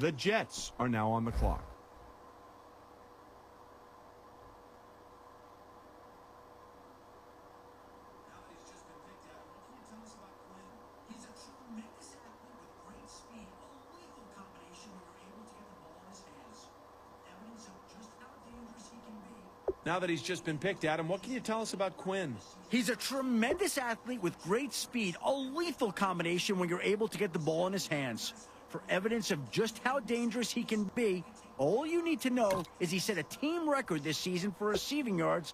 The Jets are now on the clock. Now that he's just been picked, Adam, what can you tell us about Quinn? He's a tremendous athlete with great speed, a lethal combination when you're able to get the ball in his hands. For evidence of just how dangerous he can be, all you need to know is he set a team record this season for receiving yards,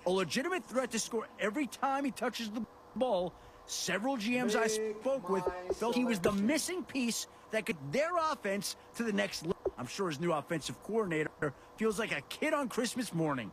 a legitimate threat to score every time he touches the ball. Several GMs I spoke with felt he was the missing piece that could get their offense to the next level. I'm sure his new offensive coordinator feels like a kid on Christmas morning.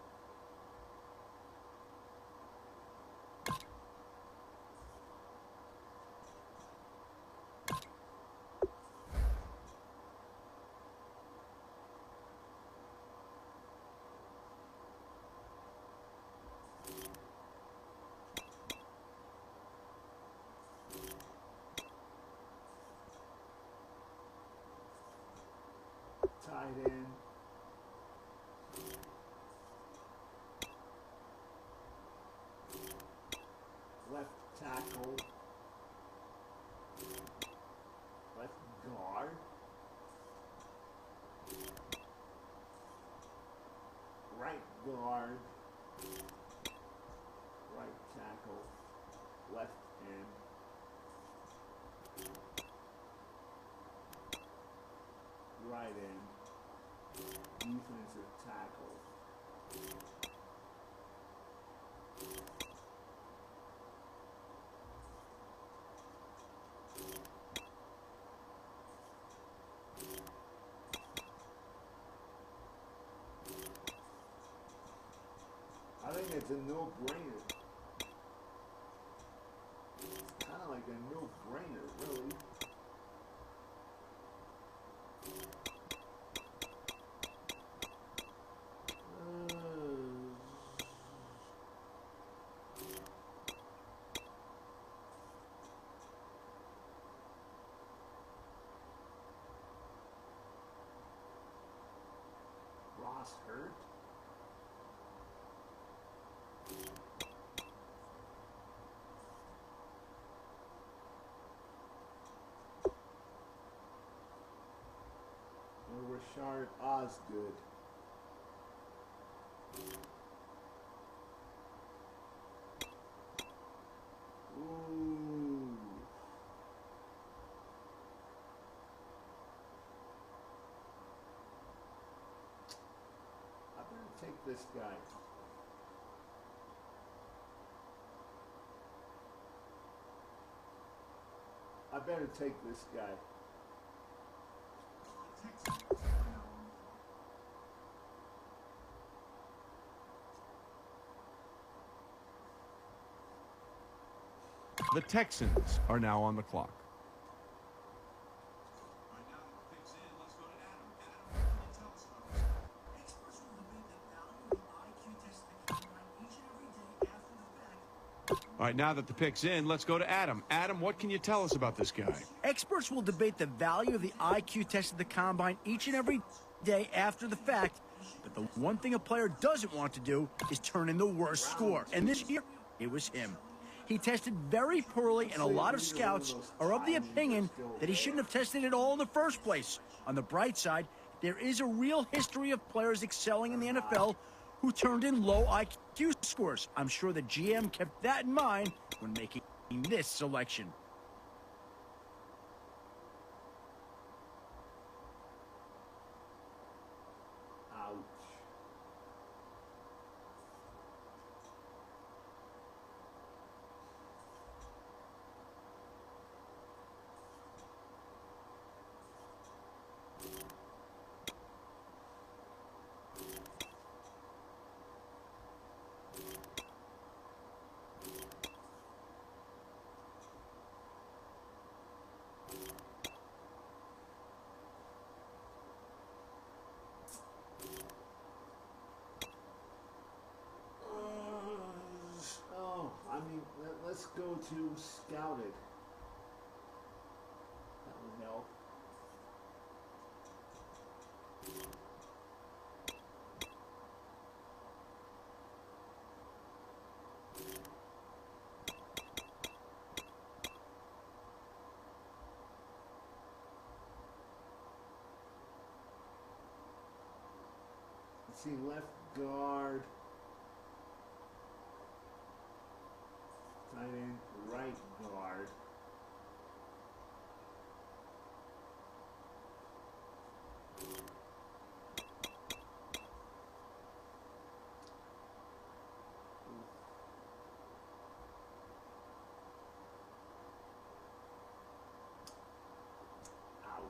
Tight end. Left tackle. Left guard. Right guard. Right tackle. Left end. Right end. Defensive tackle. I think it's a no-brainer. It's kind of like a no-brainer, really. Ross hurt. Or Rashard Osgood. Ooh. I better take this guy. I better take this guy. The Texans are now on the clock. All right, now that the pick's in, let's go to Adam. Adam, what can you tell us about this guy? Experts will debate the value of the IQ test at the combine each and every day after the fact, but the one thing a player doesn't want to do is turn in the worst score. And this year, it was him. He tested very poorly, and a lot of scouts are of the opinion that he shouldn't have tested at all in the first place. On the bright side, there is a real history of players excelling in the NFL who turned in low IQ scores. I'm sure the GM kept that in mind when making this selection. Ouch. Let's go to Scouted. That would help. see, left guard. Tight end, right guard. Ouch.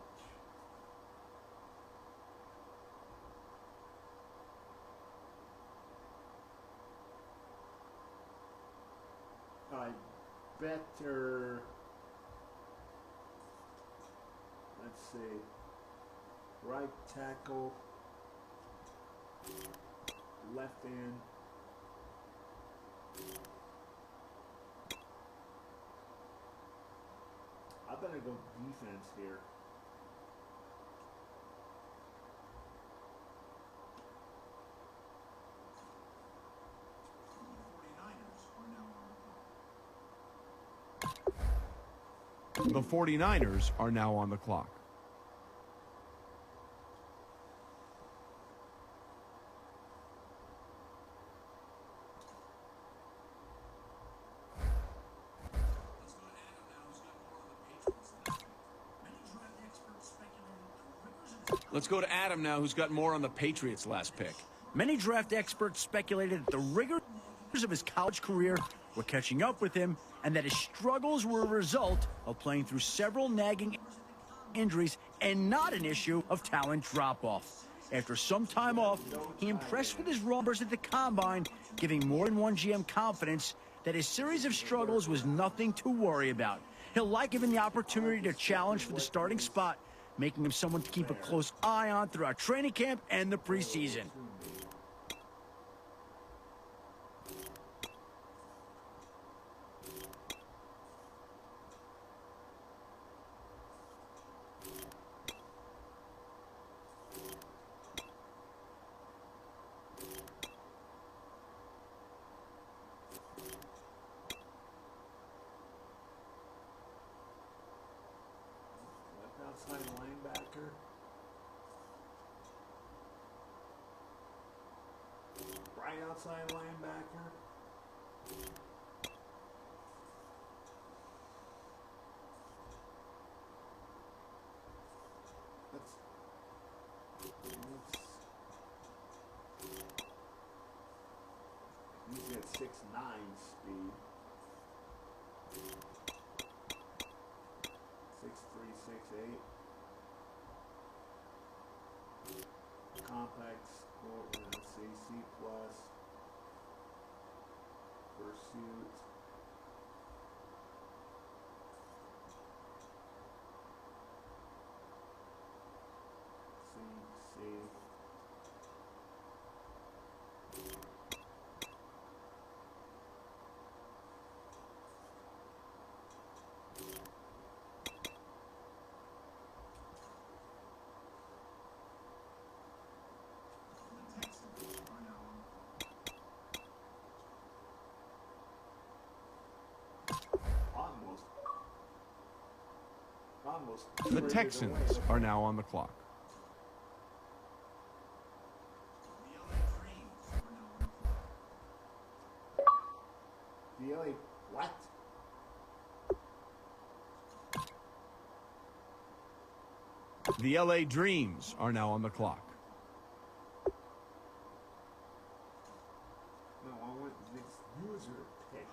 I better, let's see, right tackle, left end. I better go defense here. The 49ers are now on the clock. Let's go to Adam now, who's got more on the Patriots' last pick. Many draft experts speculated that the rigors of his college career were catching up with him and that his struggles were a result of playing through several nagging injuries and not an issue of talent drop-off. After some time off, he impressed with his raw numbers at the Combine, giving more than one GM confidence that his series of struggles was nothing to worry about. He'll like given the opportunity to challenge for the starting spot, making him someone to keep a close eye on throughout training camp and the preseason. Outside linebacker. Right outside linebacker. He's got 6'9" speed. 6'3", 6'8". Compact score, let's see, C+. Pursuit. C. The Texans are now on the clock. The LA what? The LA Dreams are now on the clock. No, I want this user pick.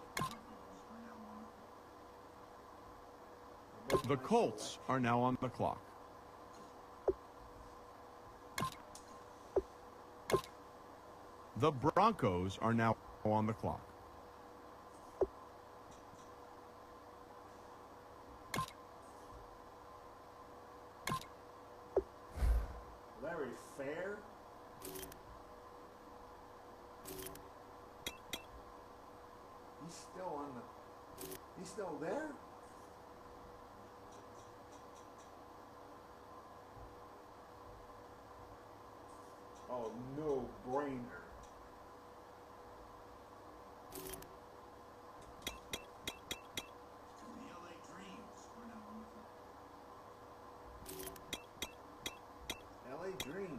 The Colts are now on the clock. The Broncos are now on the clock. Larry Fair. He's still there? Oh, no brainer. LA Dreams.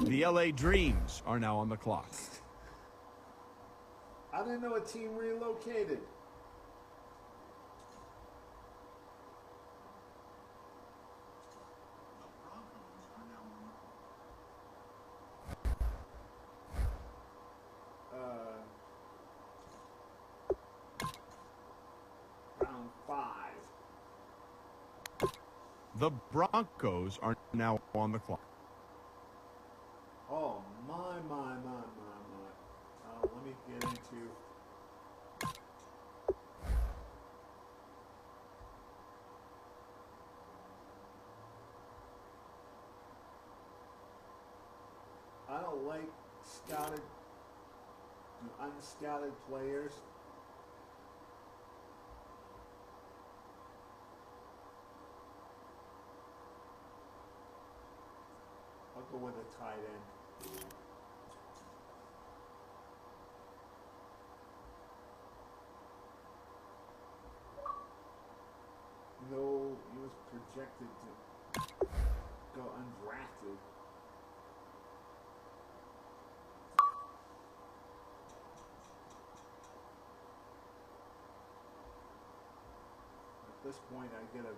The LA Dreams are now on the clock. I didn't know a team relocated. Round 5. The Broncos are now on the clock. Oh, my. Let me get into... I don't like scouted and unscouted players. I'll go with a tight end. No, he was projected to go undrafted. At this point, I gotta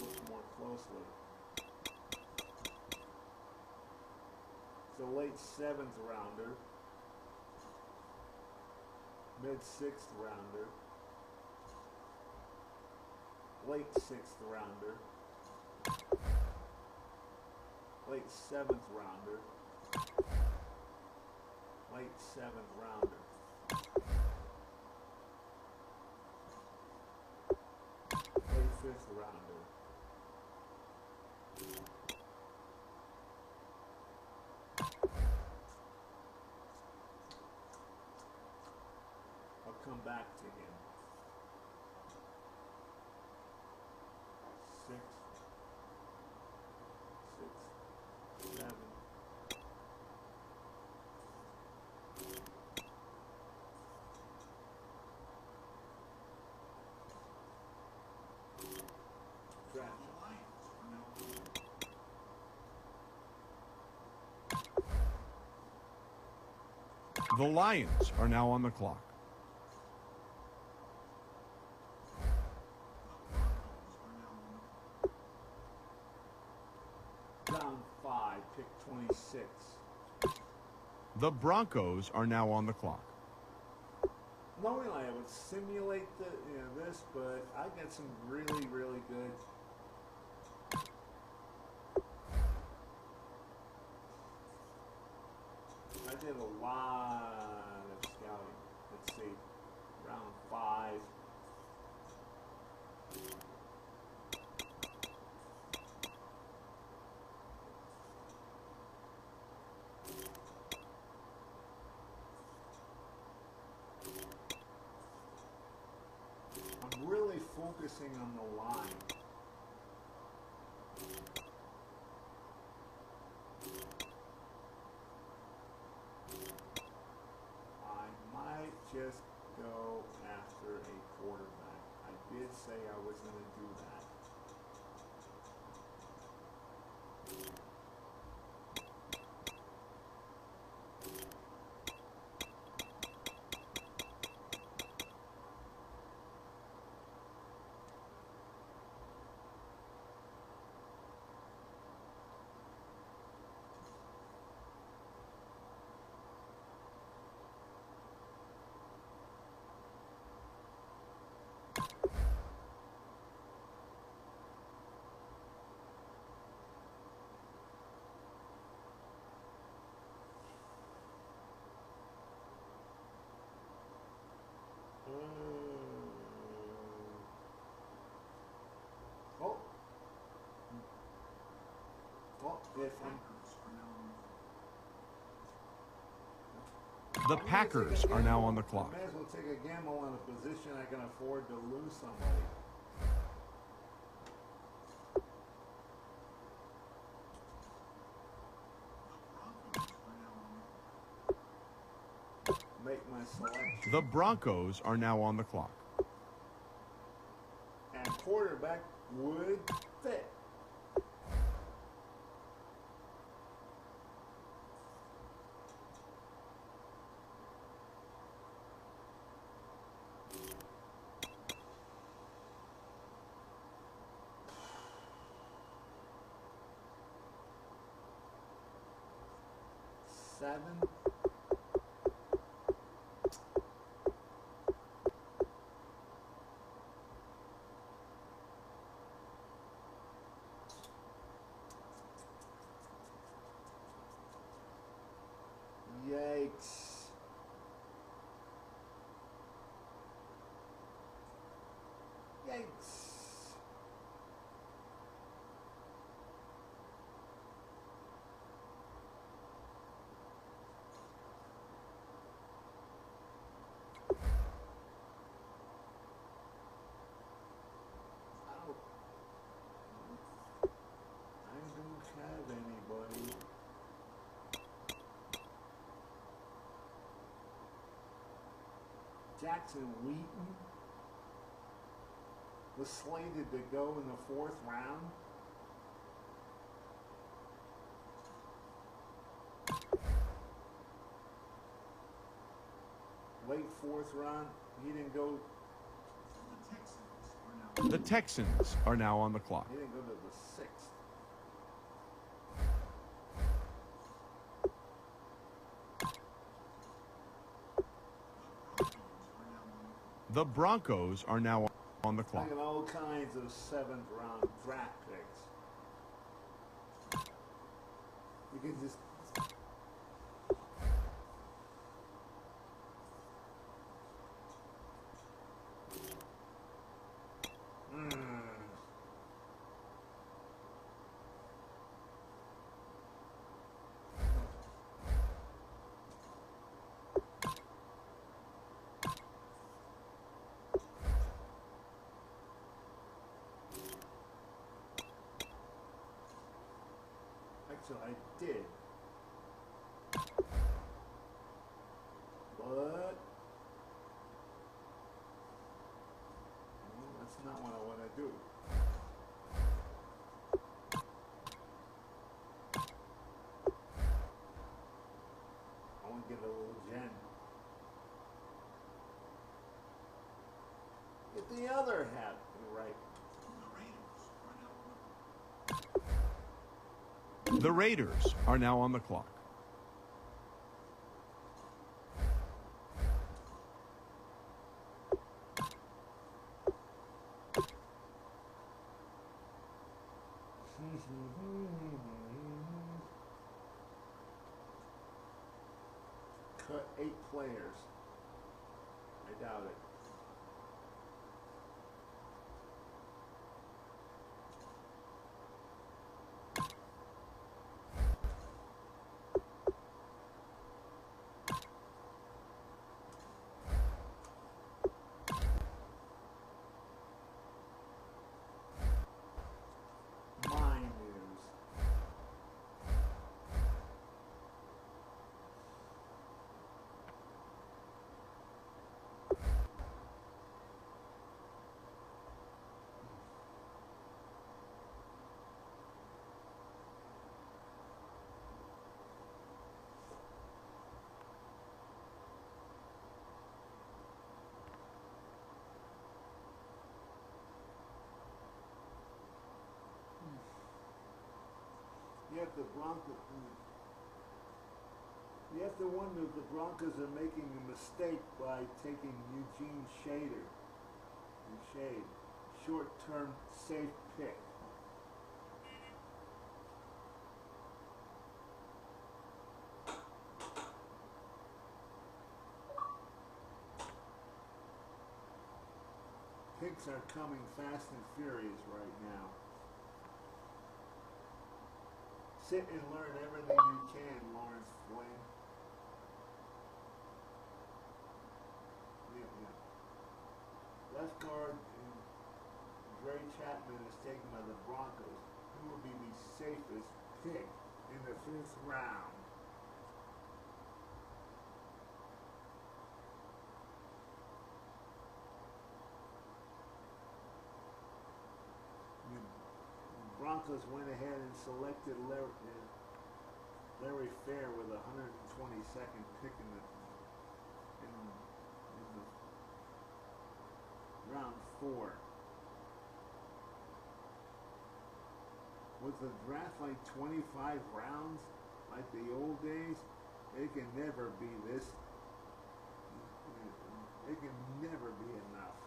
look more closely. It's a late 7th rounder, mid 6th rounder, late 6th rounder, late 7th rounder, late 7th rounder. Late 5th rounder. I'll come back to him. 6, 7. Draft. The Lions are now on the clock. Round 5, pick 26. The Broncos are now on the clock. Normally I would simulate this, but I got some really good. I did a lot of scouting. Let's see, round 5. I'm really focusing on the line. I might just go after a quarterback. I did say I was going to do that. The Packers are now on the clock. I may as well take a gamble on a position I can afford to lose somebody. Make my selection. The Broncos are now on the clock. And quarterback would fit. 7. Yikes. Yikes. I don't have anybody. Jackson Wheaton was slated to go in the 4th round. Late 4th round. He didn't go. The Texans are now on the clock. He didn't go to the 6th. The Broncos are now on the I clock. got all kinds of 7th round draft picks. You can just. Actually, I did. But well, that's not what I want to do. I want to get a little gen. Get the other hat right. The Raiders are now on the clock. Cut 8 players. I doubt it. My news. You have the Broncos. You have to wonder if the Broncos are making a mistake by taking Eugene Shader. Shade, short-term safe pick. Picks are coming fast and furious right now. Sit and learn everything you can, Lawrence Flynn. Left guard Dre Chapman is taken by the Broncos. Who will be the safest pick in the 5th round? The Broncos went ahead and selected Larry Fair with 122nd pick in the round 4. Was the draft like 25 rounds, like the old days? It can never be this. It can never be enough.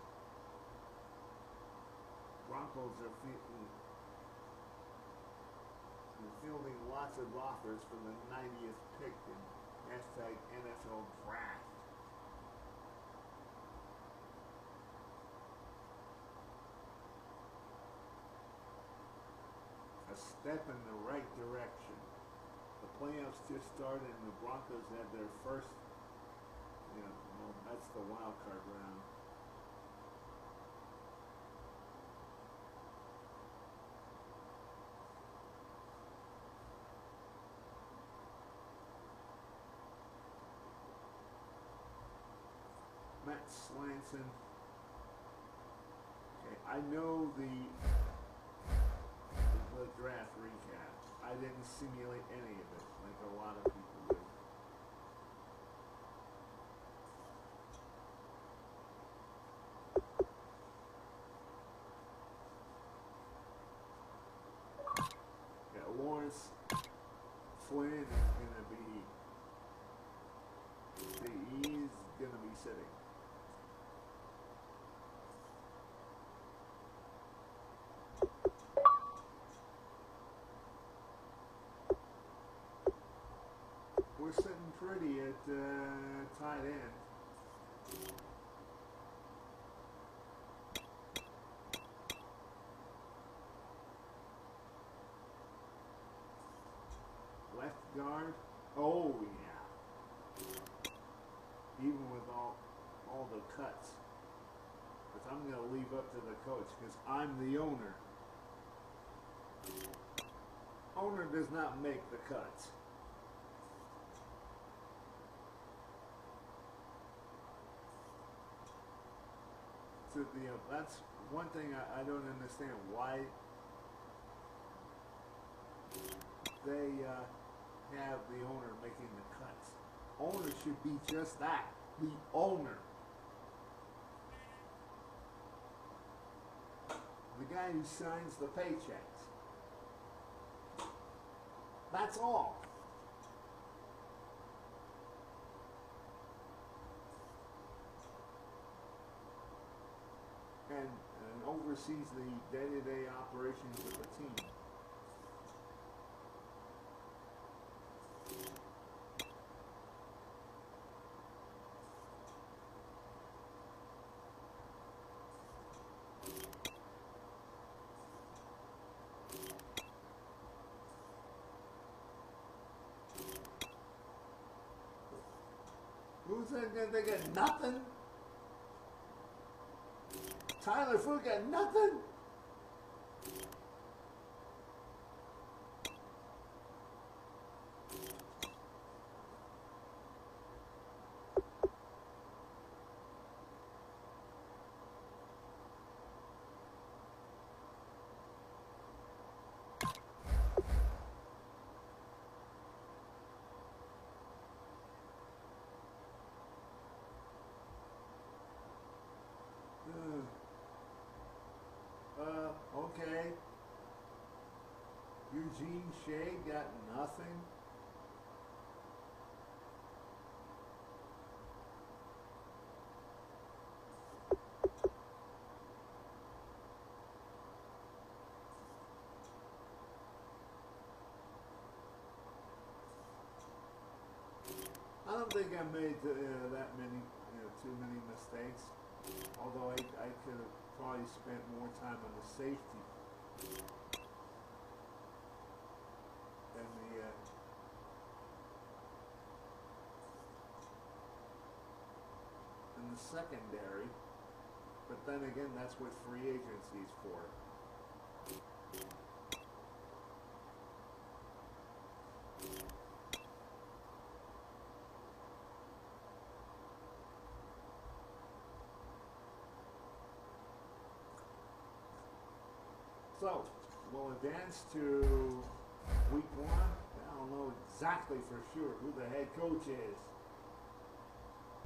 Broncos are fielding lots of offers for the 90th pick in #NFL Draft. A step in the right direction. The playoffs just started and the Broncos had their first, well, that's the wild card round. Matt Slanson. Okay, I know the draft recap. I didn't simulate any of it like a lot of people do. Yeah, Lawrence Flynn is gonna be sitting. We're sitting pretty at tight end. Left guard. Oh yeah. Even with all the cuts. But I'm going to leave up to the coach because I'm the owner. Owner does not make the cuts. So, that's one thing I don't understand. Why they have the owner making the cuts. Owner should be just that, the owner. The guy who signs the paychecks. That's all. And oversees the day-to-day operations of the team. Who's that? They got nothing? Tyler Foot got nothing? Okay. Eugene Shea got nothing. I don't think I made that many, too many mistakes. Although I could have probably spent more time on the safety than the secondary. But then again, that's what free agency is for. So, we'll advance to week 1. I don't know exactly for sure who the head coach is.